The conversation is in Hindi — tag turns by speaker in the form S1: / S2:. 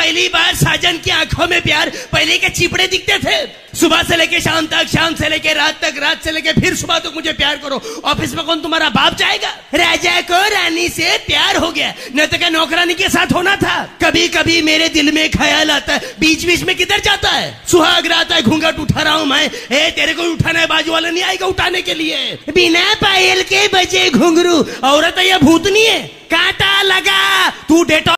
S1: पहली बार साजन की आंखों में प्यार पहले के चिपड़े दिखते थे। सुबह से लेके शाम तक, शाम से लेके रात तक, रात से लेके फिर सुबह तक मुझे प्यार करो। ऑफिस में कौन तुम्हारा बाप जाएगा? राजा को रानी से प्यार हो गया, न तो क्या नौकरानी के साथ होना था। कभी कभी मेरे दिल में ख्याल आता है, बीच बीच में किधर जाता है। सुहाग रात है, घूंघट उठा रहा हूं मैं। तेरे को उठाना है, बाजू वाला नहीं आएगा उठाने के लिए। बिना पायल के बजे घुंघरू, औरत है या भूतनी है? कांटा लगा, तू डेटॉल